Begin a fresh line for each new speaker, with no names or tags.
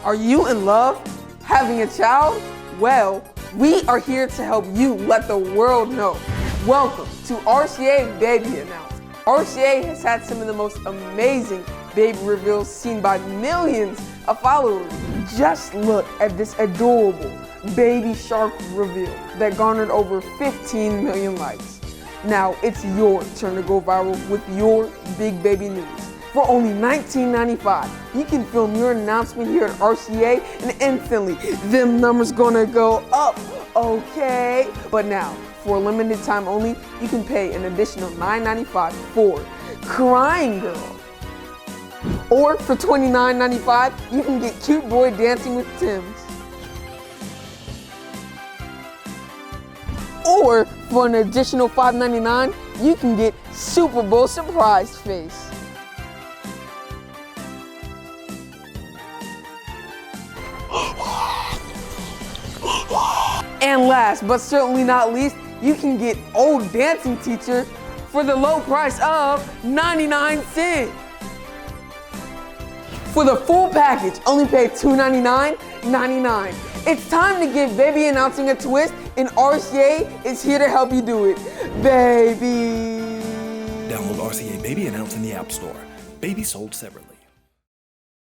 Are you in love? Having a child? Well, we are here to help you let the world know. Welcome to RCA Baby Announce. RCA has had some of the most amazing baby reveals seen by millions of followers. Just look at this adorable baby shark reveal that garnered over 15 million likes. Now it's your turn to go viral with your big baby news. For only $19.95, you can film your announcement here at RCA and instantly them numbers gonna go up, okay? But now, for a limited time only, you can pay an additional $9.95 for Crying Girl. Or for $29.95, you can get Cute Boy Dancing with Tim's. Or for an additional $5.99, you can get Super Bowl Surprise Face. And last but certainly not least, you can get Old Dancing Teacher for the low price of 99 cents. For the full package, only pay $299.99. It's time to give baby announcing a twist, and RCA is here to help you do it. Baby.
Download RCA Baby Announce in the App Store. Baby sold separately.